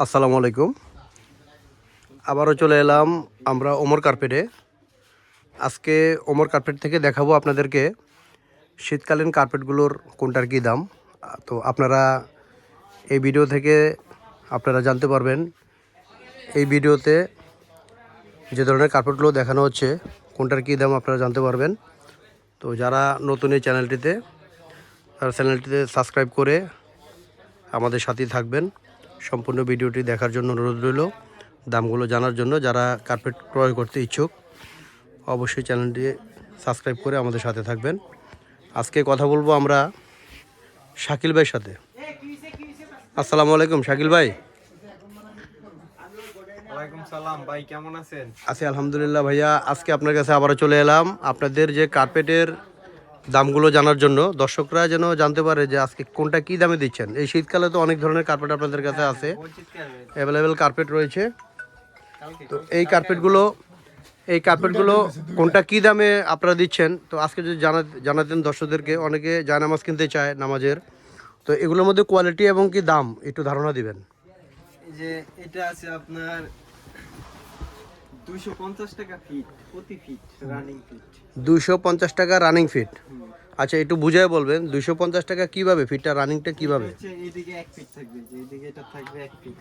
আসসালামু আলাইকুম। আবারও চলে এলাম আমরা ওমর কার্পেটে। আজকে ওমর কার্পেট থেকে দেখাবো আপনাদেরকে শীতকালীন কার্পেটগুলোর কোনটার কী দাম। তো আপনারা এই ভিডিও থেকে আপনারা জানতে পারবেন এই ভিডিওতে যে ধরনের কার্পেটগুলো দেখানো হচ্ছে কোনটার কী দাম আপনারা জানতে পারবেন। তো যারা নতুন এই চ্যানেলটিতে তারা চ্যানেলটিতে সাবস্ক্রাইব করে আমাদের সাথেই থাকবেন। সম্পূর্ণ ভিডিওটি দেখার জন্য অনুরোধ রইল। দামগুলো জানার জন্য যারা কার্পেট ক্রয় করতে ইচ্ছুক অবশ্যই চ্যানেলটি সাবস্ক্রাইব করে আমাদের সাথে থাকবেন। আজকে কথা বলবো আমরা শাকিল ভাইয়ের সাথে। আসসালামু আলাইকুম শাকিল ভাই। ওয়ালাইকুম সালাম ভাই, কেমন আছেন? আছি আলহামদুলিল্লাহ ভাইয়া। আজকে আপনার কাছে আবারও চলে এলাম আপনাদের যে কার্পেটের দামগুলো জানার জন্য, দর্শকরা যেন জানতে পারে যে আজকে কোনটা কী দামে দিচ্ছেন। এই শীতকালে তো অনেক ধরনের কার্পেট আপনাদের কাছে আছে, অ্যাভেলেবেল কার্পেট রয়েছে। তো এই কার্পেটগুলো কোনটা কী দামে আপনারা দিচ্ছেন, তো আজকে যদি জানাতেন দর্শকদেরকে। অনেকে জায়নামাজ কিনতে চায় নামাজের, তো এগুলোর মধ্যে কোয়ালিটি এবং কি দাম একটু ধারণা দিবেন। এই যে এটা আছে আপনার 250 টাকা ফিট, প্রতি ফিট রানিং ফিট। 250 টাকা রানিং ফিট। আচ্ছা একটু বুঝায় বলবেন 250 টাকা কিভাবে ফিটটা, রানিংটা কিভাবে? হচ্ছে এইদিকে 1 ফিট থাকবে, যে এইদিকে এটা থাকবে 1 ফিট।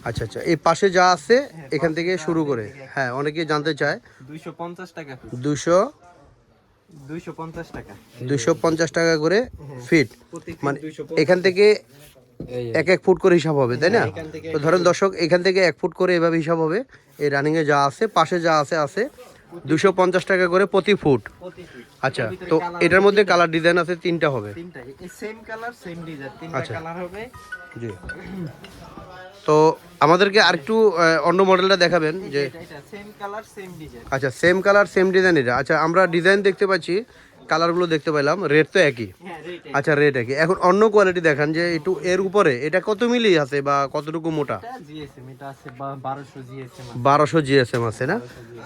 আচ্ছা আচ্ছা, এই পাশে যা আছে এখান পাশে থেকে যা শুরু আছে, করে, এদিকে হ্যাঁ অনেকেই জানতে চায়। 250 টাকা ফিট। 250 টাকা 250 টাকা করে ফিট, প্রতি ফিট মানে 250 এখান থেকে এক এক ফুট করে হিসাব হবে, তাই না? এখান থেকে তো ধরেন দর্শক এখান থেকে 1 ফুট করে এভাবে হিসাব হবে। এই রানিংয়ে যা আছে পাশে যা আছে 250 টাকা করে প্রতি ফুট। প্রতি ফিট। আচ্ছা, তো এটার মধ্যে কালার ডিজাইন আছে তিনটা হবে। তিনটা, এই সেম কালার সেম ডিজাইন, তিনটা আচ্ছা। কালার হবে। জি, তো আমাদেরকে আরেকটু অন্য মডেলটা দেখাবেন যে। এটা সেম কালার সেম ডিজাইন। আচ্ছা, সেম কালার সেম ডিজাইন এটা। আচ্ছা, আমরা ডিজাইন দেখতে পাচ্ছি, কালারগুলো দেখতে পেলাম, রেট তো একই। হ্যাঁ রেট আচ্ছা, রেট একই। এখন অন্য কোয়ালিটি দেখান যে একটু এর উপরে এটা কত মিলি আছে বা কতটুকু মোটা? এটা জিএসএম, এটা আছে 1200 জিএসএম। 1200 জিএসএম আছে না?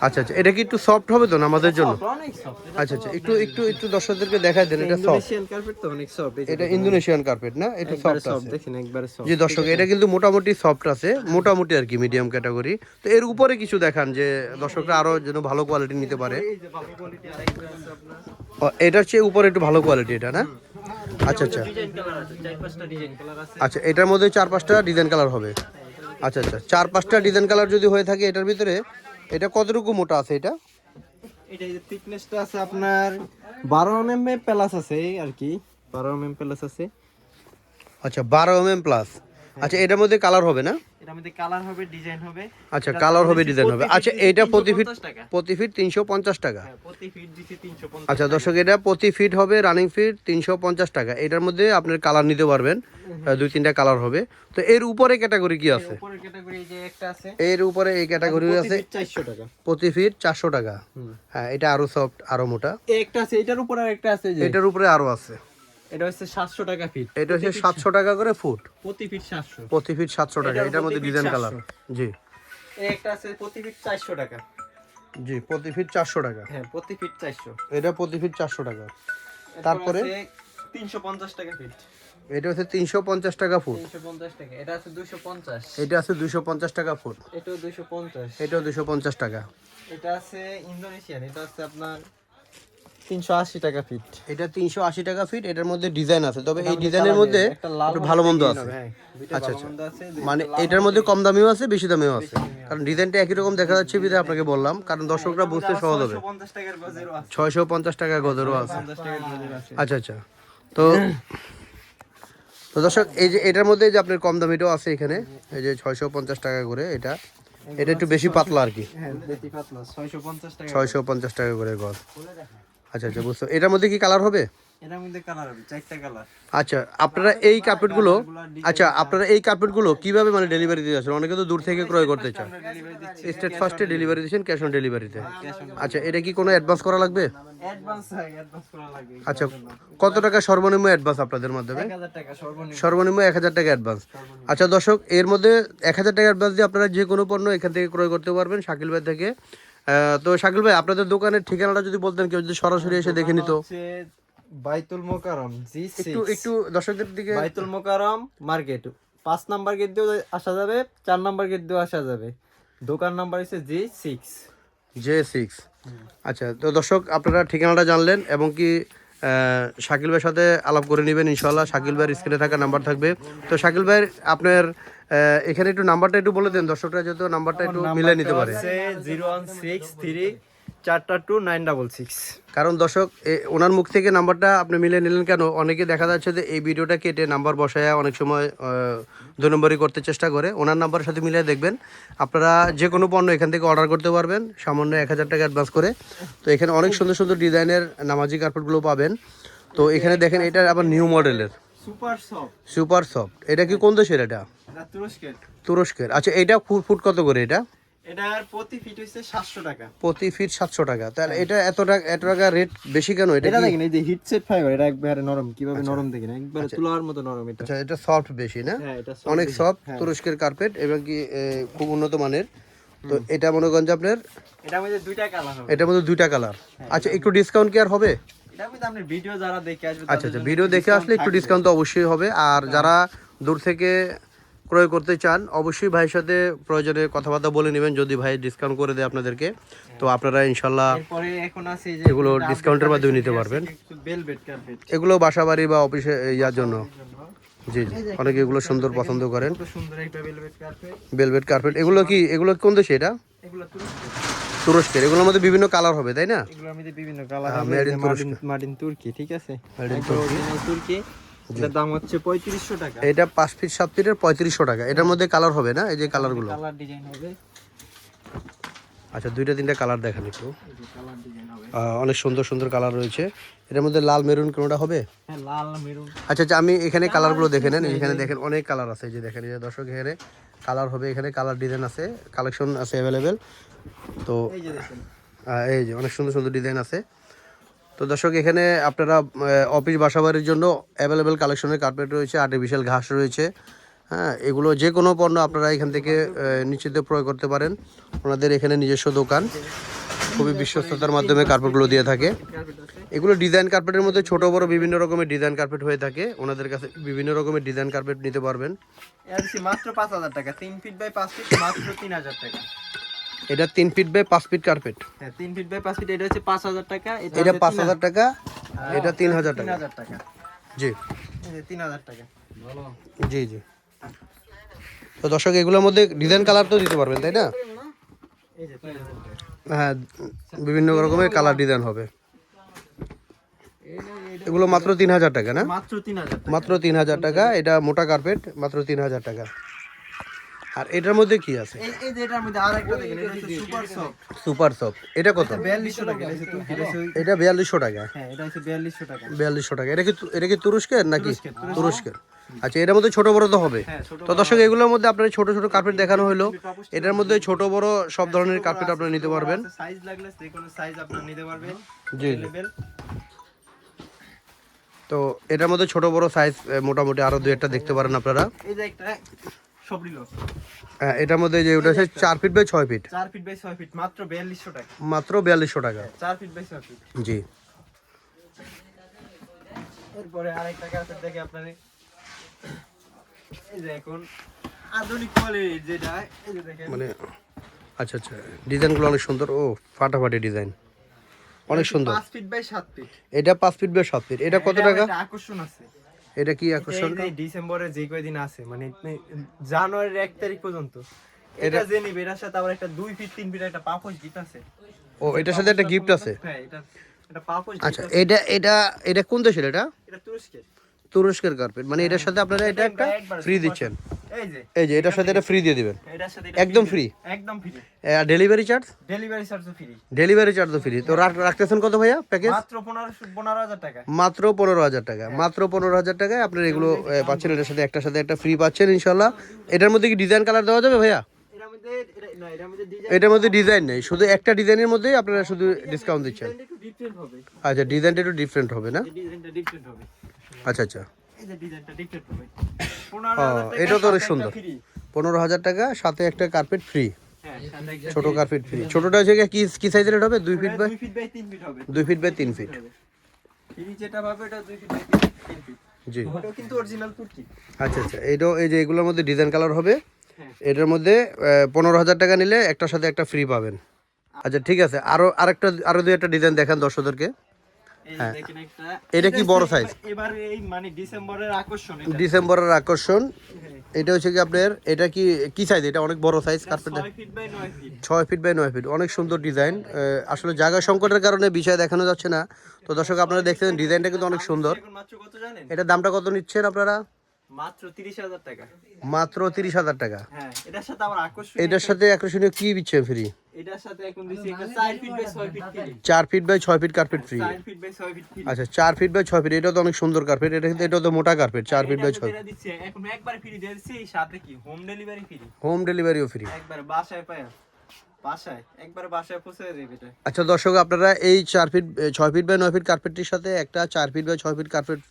আচ্ছা আচ্ছা, এটা কি একটু সফট হবে তো না আমাদের জন্য? অনেক সফট। আচ্ছা আচ্ছা, একটু একটু একটু দর্শকদেরকে দেখাই দেন। এটা সফট, ইন্দোনেশিয়ান কার্পেট তো অনেক সফট। এটা ইন্দোনেশিয়ান কার্পেট না? এটা সফট আছে। দেখেন একবারে সফট। জি দর্শক, এটা কিন্তু মোটামুটি সফট আছে, মোটামুটি আর কি মিডিয়াম ক্যাটাগরি। তো এর উপরে কিছু দেখান যে দর্শকরা আরো যেন ভালো কোয়ালিটি নিতে পারে। এই যে ভালো কোয়ালিটি আরেকটা আছে আপনার। এটার চেয়ে উপরে একটু ভালো কোয়ালিটি এটা না? আচ্ছা আচ্ছা ডিজাইন কালার আছে, 4-5টা ডিজাইন কালার আছে। আচ্ছা, এটার মধ্যে 4-5টা ডিজাইন কালার হবে। আচ্ছা আচ্ছা, 4-5টা ডিজাইন কালার যদি হয়ে থাকে এটার ভিতরে, এটা কতটুকু মোটা আছে এটা? এটা এই যে থিকনেসটা আছে আপনার 12 এমএম প্লাস আছে আর কি, 12 এমএম প্লাস আছে। আচ্ছা, 12 mm প্লাস। আচ্ছা, এটার মধ্যে কালার হবে না? এটার মধ্যে কালার হবে, ডিজাইন হবে। আচ্ছা, কালার হবে, ডিজাইন হবে। আচ্ছা, এটা প্রতি ফিট 350 টাকা। 350 টাকা। হ্যাঁ, প্রতি ফিট দিছি 350। আচ্ছা দর্শক, এটা প্রতি ফিট হবে রানিং ফিট 350 টাকা। এটার মধ্যে আপনার কালার নিতে পারবেন, 2-3টা কালার হবে। তো এর উপরে ক্যাটাগরি কি আছে? উপরের ক্যাটাগরি এই যে একটা আছে, এর উপরে এই ক্যাটাগরি আছে 400 টাকা। প্রতি ফিট 400 টাকা। হ্যাঁ, এটা আরো সফট, আরো মোটা। এই একটা আছে, এটার উপরে আরেকটা আছে যে, এটার উপরে আরো আছে। এটা হচ্ছে 700 টাকা ফিট। এটা হচ্ছে 700 টাকা করে ফুট, প্রতি ফিট 700। প্রতি ফিট 700 টাকা। এটার এটার মধ্যে প্রতি ফিট ডিজাইন 700 কালার। জি এই একটা আছে প্রতি ফিট 400 টাকা। জি, প্রতি ফিট 400 টাকা। হ্যাঁ, প্রতি ফিট 400। এটা প্রতি ফিট 400 টাকা। তারপরে তারপরে 350 টাকা ফিট। এটা হচ্ছে 350 টাকা ফুট। 350 টাকা। এটা আছে 250। এটা আছে 250 টাকা ফুট। এটাও 250। এটাও 250 টাকা। এটা আছে ইন্দোনেশিয়ান, এটা আছে আপনার 380 টাকা ফিট। এটা 380 টাকা ফিট। এটার মধ্যে ডিজাইন আছে, তবে এই মধ্যে ডিজাইনের colour মধ্যে একটা লাল একটু ভালো মন্দ আছে। হ্যাঁ, দুইটা আচ্ছা ভালো আচ্ছা, মন্দ আছে। মানে এটার মধ্যে কম দামিও আছে, বেশি দামিও আছে। কারণ ডিজাইনটা একই রকম দেখা যাচ্ছে বিধায় আপনাকে বললাম, কারণ দর্শকরা বুঝতে সহজ হবে। 650 টাকার গজেরও আছে। 650 টাকা গদেরও আছে। 50 টাকার গজের আছে। আচ্ছা আচ্ছা, তো তো দর্শক এই যে এটার মধ্যে যে আপনার কম দামিটাও আছে এখানে, এই যে 650 টাকা করে। এটা এটা একটু বেশি পাতলা আর কি, হ্যাঁ, বেশি পাতলা, 650 টাকা। 650 টাকা করে গজ। আচ্ছা আচ্ছা, বুঝছো। এটার মধ্যে কি কালার হবে? এটার মধ্যে কালার হবে 4টা কালার। আচ্ছা, আপনারা এই কার্পেটগুলো, আচ্ছা আপনারা এই কার্পেটগুলো কিভাবে মানে ডেলিভারি দিয়ে আসেন? অনেকে তো দূর থেকে ক্রয় করতে চায়। আমরা ডেলিভারি দিচ্ছি। স্টেট ফার্স্টে ডেলিভারি দিচ্ছেন, ক্যাশ অন ডেলিভারিতে। আচ্ছা, এটা কি কোনো অ্যাডভান্স করা লাগবে? অ্যাডভান্স করা লাগে। আচ্ছা, কত টাকা সর্বনিম্ন অ্যাডভান্স আপনাদের মাধ্যমে? 1000 টাকা সর্বনিম্ন। সর্বনিম্ন 1000 টাকা অ্যাডভান্স। আচ্ছা দর্শক, এর মধ্যে 1000 টাকা অ্যাডভান্স দিয়ে আপনারা যে কোনো পণ্য এখান থেকে ক্রয় করতে পারবেন শাকিল ভাই থেকে। তো শাকিল ভাই, আপনাদের দোকানের ঠিকানাটা যদি বলতেন, কেউ যদি সরাসরি এসে দেখে নিত। হচ্ছে বাইতুল মোকাররম G6, একটু একটু দর্শকদের দিকে। বাইতুল মোকাররম মার্কেট, 5 নাম্বার গেট দিয়েও আসা যাবে, 4 নাম্বার গেট দিয়েও আসা যাবে। দোকান নাম্বার হচ্ছে J6। J6। আচ্ছা, তো দর্শক আপনারা ঠিকানাটা জানলেন এবং কি শাকিল ভাইয়ের সাথে আলাপ করে নেবেন ইনশাল্লাহ। শাকিল ভাইয়ের স্ক্রিনে থাকা নাম্বার থাকবে। তো শাকিল ভাইয়ের আপনার এখানে একটু নাম্বারটা একটু বলে দেন, দর্শকরা যেহেতু নাম্বারটা একটু মিলিয়ে নিতে পারে। 01634 42966। কারণ দর্শক ওনার মুখ থেকে নাম্বারটা আপনি মিলিয়ে নিলেন কেন, অনেকে দেখা যাচ্ছে যে এই ভিডিওটা কেটে নাম্বার বসায় অনেক সময় 2 নম্বরই করতে চেষ্টা করে। ওনার নাম্বারের সাথে মিলিয়ে দেখবেন, আপনারা যে কোনো পণ্য এখান থেকে অর্ডার করতে পারবেন সামান্য 1000 টাকা অ্যাডভান্স করে। তো এখানে অনেক সুন্দর সুন্দর ডিজাইনের নামাজি কার্পেটগুলো পাবেন। তো এখানে দেখেন এটা আবার নিউ মডেলের সুপার সফট। এটা কি কোন দেশের? এটা তুরস্কের। আচ্ছা, এটা ফুট কত করে? এটার প্রতি ফিট হচ্ছে 700 টাকা। প্রতি ফিট 700 টাকা। তাহলে এটা এত টাকা রেট বেশি কেন? এটা দেখেন এই যে হিট সেট ফাইবার, এটা একবারে নরম, কিভাবে নরম দেখেন, একবারে তুলার মতো নরম এটা। আচ্ছা, এটা সফট বেশি না? হ্যাঁ, এটা অনেক সফট তুরস্কের কার্পেট এবং কি খুব উন্নত মানের। তো এটা মনে করেন যে আপনার এটার মধ্যে দুইটা কালার হবে। এটার মধ্যে 2টা কালার। আচ্ছা, একটু ডিসকাউন্ট কি আর হবে? এটার মধ্যে আপনি ভিডিও যারা দেখে আসবে, আচ্ছা, ভিডিও দেখে আসলে একটু ডিসকাউন্ট তো অবশ্যই হবে। আর যারা দূর থেকে ক্রয় করতে চান অবশ্যই ভাইয়ের সাথে প্রয়োজনে কথাবার্তা বলে নেবেন, যদি ভাই ডিসকাউন্ট করে দেয় আপনাদেরকে তো আপনারা ইনশাল্লাহ এরপরে এখন আছে যে এগুলো ডিসকাউন্টের মাধ্যমে নিতে পারবেন। ভেলভেট কার্পেট, এগুলো বাসাবাড়ি বা অফিসে ইয়ার জন্য। জি, অনেকে এগুলো সুন্দর পছন্দ করেন। খুব সুন্দর একটা ভেলভেট কার্পেট। এগুলো কোন দেশে? এটা এগুলো তুরস্কের। এগুলোর মধ্যে বিভিন্ন কালার হবে, তাই না? এগুলোর মধ্যে বিভিন্ন কালার হবে। মেড ইন মার্টিন তুর্কি, ঠিক আছে, মেড ইন তুর্কি। তুর্কি। এটার দাম হচ্ছে 3500 টাকা। এটা 5 ফিট 7 ফিটের 3500 টাকা। এটার মধ্যে কালার হবে না? এই যে কালারগুলো, কালার ডিজাইন হবে। আচ্ছা, 2-3টা কালার দেখান একটু। কালার ডিজাইন হবে, অনেক সুন্দর সুন্দর কালার রয়েছে। এটার মধ্যে লাল মেরুন কোনটা হবে? হ্যাঁ, লাল মেরুন। আচ্ছা, আমি এখানে কালারগুলো দেখে নেন। এখানে দেখেন অনেক কালার আছে। এই যে দেখেন, এই যে দর্শক এখানে কালার হবে, এখানে কালার ডিজাইন আছে, কালেকশন আছে অ্যাভেলেবেল। তো এই যে দেখেন, এই যে অনেক সুন্দর সুন্দর ডিজাইন আছে। তো দর্শক এখানে আপনারা অফিস বাসাবাড়ির জন্য অ্যাভেলেবেল কালেকশনের কার্পেট রয়েছে, আর্টিফিশিয়াল ঘাস রয়েছে। হ্যাঁ, এগুলো যে কোনো পণ্য আপনারা এখান থেকে নিশ্চিত প্রয়োগ করতে পারেন। ওনাদের এখানে নিজস্ব দোকান, খুবই বিশ্বস্ততার মাধ্যমে কার্পেটগুলো দিয়ে থাকে। এগুলো ডিজাইন কার্পেটের মধ্যে ছোট বড় বিভিন্ন রকমের ডিজাইন কার্পেট হয়ে থাকে। ওনাদের কাছে বিভিন্ন রকমের ডিজাইন কার্পেট নিতে পারবেন। এলসি মাত্র 5000 টাকা। 3 ফিট বাই 5 ফিট মাত্র 3000 টাকা। এটা 3 ফিট বাই 5 ফিট কার্পেট। হ্যাঁ, 3 ফিট বাই 5 ফিট, এটা হচ্ছে 5000 টাকা। এটা 5000 টাকা, এটা 3000 টাকা। 3000 টাকা। জি, এই যে 3000 টাকা। ভালো। জি। তো দর্শক এগুলোর মধ্যে ডিজাইন কালার তো দিতে পারবেন, তাই না? এই যে 3000 টাকা। হ্যাঁ, বিভিন্ন রকমের কালার ডিজাইন হবে। এগুলো মাত্র 3000 টাকা না? মাত্র 3000 টাকা। মাত্র 3000 টাকা। এটা মোটা কার্পেট, মাত্র 3000 টাকা। আর এটার মধ্যে কি আছে? এই যে এটার মধ্যে আরেকটা দেখেন, এটা হচ্ছে সুপার সফট। Super soft. এটা কত? 4200 টাকা। এটা হচ্ছে তুর্কি, এটা 4200 টাকা। হ্যাঁ, এটা হচ্ছে 4200 টাকা। 4200 টাকা। এটা কি তুরস্কের নাকি? তুরস্কের। আচ্ছা, এটার মধ্যে ছোট বড় তো হবে। তো দর্শক এগুলোর মধ্যে আপনার ছোট ছোট কার্পেট দেখানো হলো। এটার মধ্যে ছোট বড় সব ধরনের কার্পেট আপনারা নিতে পারবেন। সাইজ লাগলে যে কোনো সাইজ আপনারা নিতে পারবেন। জি। তো এটার মধ্যে ছোট বড় সাইজ মোটামুটি আরো 2-1টা দেখতে পারেন আপনারা। এই যে একটা সবরিলো। হ্যাঁ, এটার মধ্যে যে ওটা আছে 4 feet by 6 feet. 4 feet by 6 feet মাত্র 4200 টাকা। মাত্র 4200 টাকা। 4 ফিট বাই 6 ফিট। জি। এরপরে আরেকটা কার্পেট দেখে আপনারা, এই যে এখন আধুনিক কোয়ালিটির যেটা, এই যে দেখেন মানে আচ্ছা, ডিজাইনগুলো অনেক সুন্দর। ও ফাটাফাটি ডিজাইন, অনেক সুন্দর। 5 ফিট বাই 7 ফিট। এটা 5 ফিট বাই 7 ফিট। এটা কত টাকা? এটা আকর্ষণ আছে। এটা কি আকর্ষণ? এই ডিসেম্বরে যে কয়দিন আছে, মানে জানুয়ারির 1 তারিখ পর্যন্ত এটা যে নিবে, এটার সাথে আবার একটা 2 ফিট 3 ফিট একটা পাপোশ গিফট আছে। ও, এটার সাথে একটা গিফট আছে। হ্যাঁ, এটা পাপোশ। আচ্ছা, এটা কোন দেশের? এটা তুরস্কের। তুরস্কের কার্পেট। মানে এটার সাথে আপনারা এটা একটা ফ্রি দিচ্ছেন। এই যে এটার সাথে এটা ফ্রি দিয়ে দিবেন। এটার সাথে একদম ফ্রি। একদম ফ্রি। আর ডেলিভারি চার্জ? ডেলিভারি চার্জও ফ্রি। ডেলিভারি চার্জও ফ্রি। তো রাখতেছেন কত ভাইয়া প্যাকেজ? মাত্র 15000 টাকা। মাত্র 15000 টাকা। মাত্র 15000 টাকায় আপনারা এগুলো পাচ্ছেন। এটার সাথে একটা ফ্রি পাচ্ছেন ইনশাল্লাহ। এটার মধ্যে কি ডিজাইন কালার দেওয়া যাবে ভাইয়া? এটার মধ্যে ডিজাইন নেই, শুধু একটা ডিজাইনের মধ্যেই আপনারা শুধু ডিসকাউন্ট দিচ্ছেন। একটু ডিফারেন্ট হবে। আচ্ছা, ডিজাইনটা একটু ডিফারেন্ট হবে না? ডিজাইনটা ডিফারেন্ট হবে। আচ্ছা। এই যে ডিজাইনটা ডিফারেন্ট হবে। এটা তো অনেক সুন্দর। 15000 টাকা, সাথে একটা কার্পেট ফ্রি। হ্যাঁ, সাথে একটা ছোট কার্পেট ফ্রি। ছোটটা হচ্ছে কি সাইজের হবে? 2 feet by 2 feet by 3 feet হবে। 2 ফিট বাই 3 ফিট। ফ্রি যেটা পাবে এটা 2 ফিট বাই 3 ফিট। জি ওটাও কিন্তু অরিজিনাল তুর্কি। আচ্ছা আচ্ছা, এইটাও এই যে এগুলোর মধ্যে ডিজাইন কালার হবে, হ্যাঁ। এটার মধ্যে 15,000 টাকা নিলে একটার সাথে একটা ফ্রি পাবেন। আচ্ছা ঠিক আছে, আরো দুই একটা ডিজাইন দেখান দর্শকদেরকে। এই হ্যাঁ। দেখেন একটা, এটা কি বড় সাইজ? এবার এই মানে ডিসেম্বরের আকর্ষণ এটা। ডিসেম্বরের আকর্ষণ। হ্যাঁ। এটা হচ্ছে কি আপনার, এটা কি সাইজ? এটা অনেক বড় size carpet, 6 feet by 9 feet. 6 feet by 9 feet, অনেক সুন্দর ডিজাইন। আসলে জায়গা সংকটের কারণে বিষয় দেখানো যাচ্ছে না। তো দর্শক আপনারা দেখছেন ডিজাইনটা কিন্তু অনেক সুন্দর। এখন মাত্র কত জানেন? এটার দামটা কত নিচ্ছেন আপনারা? মাত্র 30,000 টাকা। মাত্র 30,000 টাকা। হ্যাঁ, এটার সাথে আবার আকর্ষণ, এটার সাথে আকর্ষণীয় কি দিচ্ছেন ফ্রি? এটার সাথে এখন দিছি একটা 4 feet by 6 feet free. 4 feet by 6 feet carpet free. 4 feet by 6 feet free. আচ্ছা 4 ফিট বাই 6 ফিট, এটা তো অনেক সুন্দর কার্পেট। এটা কিন্তু এটাও তো মোটা কার্পেট, 4 ফিট বাই 6 ফিট। এটা দিচ্ছি এখন একবার ফ্রি দিয়ে দিচ্ছি, সাথে কি হোম ডেলিভারি ফ্রি। হোম ডেলিভারিও ফ্রি। একবার বাসায় পায়, বাসায় একবার বাসায় পৌঁছে দেবে এটা। আচ্ছা দর্শক আপনারা এই 4 ফিট 6 ফিট বাই 9 ফিট কার্পেটটির সাথে একটা 4 feet by 6 feet carpet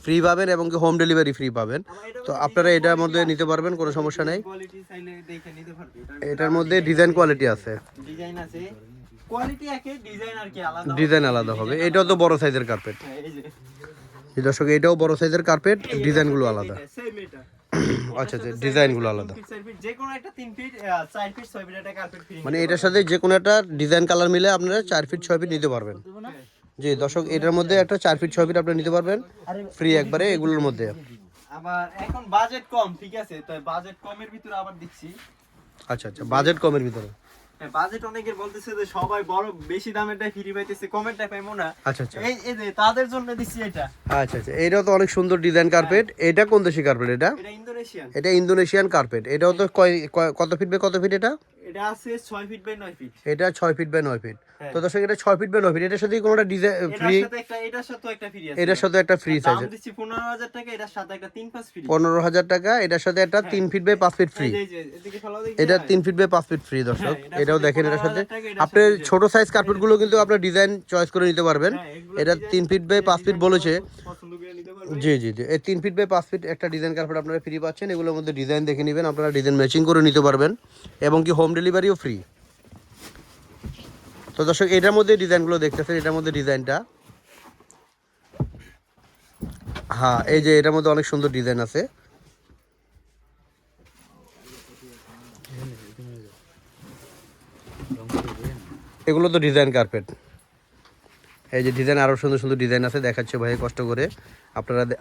free পাবেন এবং কি হোম ডেলিভারি ফ্রি পাবেন। তো আপনারা এটার মধ্যে নিতে পারবেন, কোনো সমস্যা নেই। কোয়ালিটি চাইলে দেখে নিতে পারবে। এটার মধ্যে ডিজাইন কোয়ালিটি আছে, ডিজাইন আছে, কোয়ালিটি একে, ডিজাইন আর কি আলাদা। ডিজাইন আলাদা হবে। এটাও তো বড় সাইজের কার্পেট। হ্যাঁ, এই যে এই দর্শক এটাও বড় সাইজের কার্পেট, ডিজাইনগুলো আলাদা। সেম এটা। আচ্ছা আচ্ছা, ডিজাইনগুলো আলাদা। 3 ফিট 4 ফিট যে কোনো একটা 3 ফিট 4 ফিট 6 ফিট একটা কার্পেট ফ্রি। মানে এটার সাথে যে কোনো একটা ডিজাইন কালার মিলে আপনারা 4 ফিট 6 ফিট নিতে পারবেন। জি দর্শক, এটার মধ্যে একটা 4 ফিট 6 ফিট আপনি নিতে পারবেন ফ্রি একবারে এগুলোর মধ্যে। আবার এখন বাজেট কম, ঠিক আছে, তো বাজেট কমের ভিতরে আবার দিচ্ছি। আচ্ছা আচ্ছা, বাজেট কমের ভিতরে। হ্যাঁ, বাজেট অনেকের বলতেছে যে সবাই বড় বেশি দামেরটাই ফ্রি পাইতেছে, কমেরটা পাইবো না। আচ্ছা আচ্ছা এই যে তাদের জন্য দিচ্ছি এটা। আচ্ছা আচ্ছা, এটাও তো অনেক সুন্দর ডিজাইন কার্পেট। এটা কোন দেশি কার্পেট? এটা এটা ইন্দোনেশিয়ান। এটা ইন্দোনেশিয়ান কার্পেট। এটাও তো কত ফিট বাই কত ফিট? এটা এটা আছে 6 ফিট বাই 9 ফিট। এটা 6 ফিট বাই 9 ফিট। হ্যাঁ। তো দর্শক এটা 6 ফিট বাই 9 ফিট, এটার সাথে কোনোটা ডিজাইন ফ্রি? এটার সাথে একটা ফ্রি আছে। এটার সাথে একটা ফ্রি সাইজ দাম দিচ্ছি 15,000 টাকা, এটার সাথে একটা 3 পাস ফ্রি। 15,000 টাকা, এটার সাথে একটা 3 ফিট বাই 5 ফিট ফ্রি। এই যে এদিকে ফলো দেখি। এটা 3 ফিট বাই 5 ফিট ফ্রি দর্শক। হ্যাঁ, এটাও দেখেন, এটার সাথে আপনি ছোট সাইজ কার্পেটগুলো কিন্তু আপনার ডিজাইন চয়েস করে নিতে পারবেন। এটা 3 ফিট বাই 5 ফিট বলেছে। পছন্দ করে নিতে পারবে। জি জি জি, এই 3 ফিট বাই 5 ফিট একটা ডিজাইন কার্পেট আপনারা ফ্রি পাচ্ছেন। এগুলোর মধ্যে ডিজাইন দেখে নেবেন, আপনারা ডিজাইন ম্যাচিং করে নিতে পারবেন এবং কি হোম ডেলিভারিও ফ্রি। তো দর্শক এটার মধ্যে ডিজাইনগুলো দেখতেছেন, এটার মধ্যে ডিজাইনটা, হ্যাঁ এই যে এটার মধ্যে অনেক সুন্দর ডিজাইন আছে। এগুলো তো ডিজাইন কার্পেট। এই যে ডিজাইন, আরও সুন্দর সুন্দর ডিজাইন আছে, দেখাচ্ছে ভাই কষ্ট করে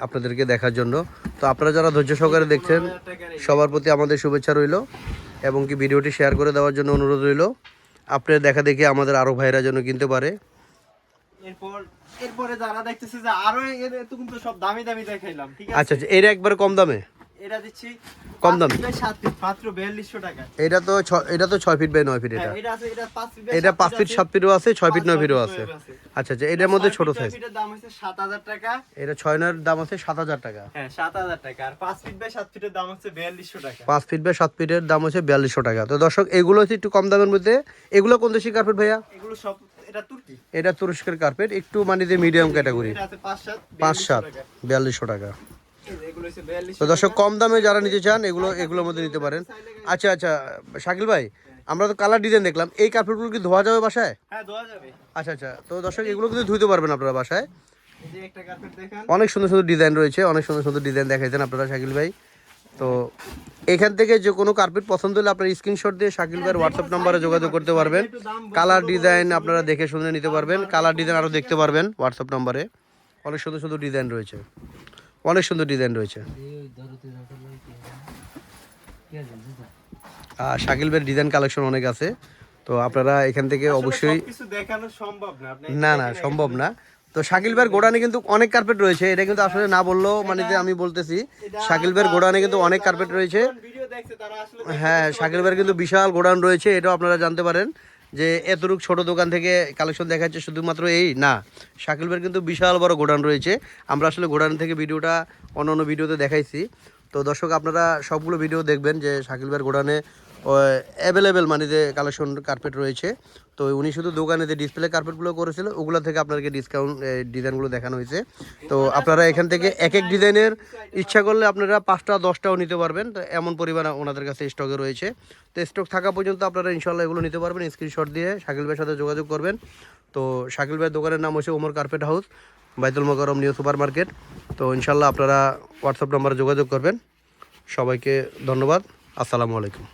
আপনাদেরকে দেখার জন্য। তো আপনারা যারা ধৈর্য সহকারে দেখছেন সবার প্রতি আমাদের শুভেচ্ছা রইল এবং কি ভিডিওটি শেয়ার করে দেওয়ার জন্য অনুরোধ রইল। আপনার দেখা দেখে আমাদের আরও ভাইরা যেন কিনতে পারে। এরপরে যারা দেখতেছে যে আরো এত কিন্তু সব দামি দামি দেখাইলাম, ঠিক আছে। আচ্ছা আচ্ছা, এটা একবারে কম দামে, এটা দিচ্ছি কম দামে। 7 ফিট মাত্র 4200 টাকা। এটা তো 6 ফিট বাই 9 ফিট। এটা এটা আছে, এটা 5 ফিট এটা 5 ফিট 7 ফিটও আছে, 6 ফিট 9 ফিটও আছে। আচ্ছা আচ্ছা, এটার মধ্যে ছোট সাইজ। এটার দাম হচ্ছে 7000 টাকা। এটা 6 9 এর দাম আছে 7,000 টাকা। হ্যাঁ, 7000 টাকা। আর 5 ফিট বাই 7 ফিটের দাম হচ্ছে 4200 টাকা। 5 ফিট বাই 7 ফিটের দাম হচ্ছে 4200 টাকা। তো দর্শক এগুলো হচ্ছে একটু কম দামের মধ্যে। এগুলো কোন দেশি কার্পেট ভাইয়া? এগুলো সব এটা তুর্কি। এটা তুরস্কের কার্পেট, একটু মানে যে মিডিয়াম ক্যাটাগরি। এটা আছে 5 5 7 7 4200 টাকা। এগুলো হচ্ছে 4200। তো দর্শক কম দামে যারা নিতে চান এগুলোর মধ্যে নিতে পারেন। আচ্ছা আচ্ছা শাকিল ভাই, আমরা তো কালার ডিজাইন দেখলাম, এই কার্পেটগুলো কি ধোয়া যাবে বাসায়? হ্যাঁ, ধোয়া যাবে। আচ্ছা আচ্ছা, তো দর্শক এগুলো কিন্তু ধুইতে পারবেন আপনারা বাসায়। এই যে একটা কার্পেট দেখেন, অনেক সুন্দর সুন্দর ডিজাইন রয়েছে, অনেক সুন্দর সুন্দর ডিজাইন দেখাইছেন আপনারা শাকিল ভাই। তো এখান থেকে যে কোনো কার্পেট পছন্দ হলে আপনার স্ক্রিনশট দিয়ে শাকিল ভাইয়ের হোয়াটসঅ্যাপ নাম্বারে যোগাযোগ করতে পারবেন। কালার ডিজাইন আপনারা দেখে শুনে নিতে পারবেন, কালার ডিজাইন আরও দেখতে পারবেন হোয়াটসঅ্যাপ নাম্বারে। অনেক সুন্দর সুন্দর ডিজাইন রয়েছে, অনেক সুন্দর ডিজাইন রয়েছে। আর শাকিল ভাইয়ের ডিজাইন কালেকশন অনেক আছে, তো আপনারা এখান থেকে অবশ্যই। কিছু দেখানো সম্ভব না আপনি। না না, সম্ভব না। তো শাকিল ভাইয়ের গোডানে কিন্তু অনেক কার্পেট রয়েছে, এটা কিন্তু আসলে না বললেও মানে যে আমি বলতেছি, শাকিল ভাইয়ের গোডানে কিন্তু অনেক কার্পেট রয়েছে। ভিডিও দেখছে তারা আসলে হ্যাঁ, শাকিল ভাইয়ের কিন্তু বিশাল গোডাউন রয়েছে, এটাও আপনারা জানতে পারেন যে এতটুক ছোট দোকান থেকে কালেকশন দেখাচ্ছে শুধুমাত্র এই না, শাকিল ভাইয়ের কিন্তু বিশাল বড় গোডাউন রয়েছে। আমরা আসলে গোডাউন থেকে ভিডিওটা অন্য ভিডিওতে দেখাইছি। তো দর্শক আপনারা সবগুলো ভিডিও দেখবেন যে শাকিল ভাইয়ের গোডাউনে অ্যাভেলেবেল মানে যে কালেকশন কার্পেট রয়েছে। তো উনি শুধু দোকানে যে ডিসপ্লে কার্পেটগুলো করেছিল ওগুলো থেকে আপনাদেরকে ডিসকাউন্ট ডিজাইনগুলো দেখানো হয়েছে। তো আপনারা এখান থেকে এক এক ডিজাইনের ইচ্ছা করলে আপনারা 5টা 10টাও নিতে পারবেন। তো এমন পরিমাণ ওনাদের কাছে স্টকে রয়েছে। তো স্টক থাকা পর্যন্ত আপনারা ইনশাল্লাহ এগুলো নিতে পারবেন। স্ক্রিনশট দিয়ে শাকিল ভাইয়ের সাথে যোগাযোগ করবেন। তো শাকিল ভাইয়ের দোকানের নাম হচ্ছে ওমর কার্পেট হাউস। বাইতুল মোকাররম নিউ সুপার মার্কেট। তো ইনশাল্লাহ আপনারা হোয়াটসঅ্যাপ নাম্বারে যোগাযোগ করবেন। সবাইকে ধন্যবাদ। আসসালামু আলাইকুম।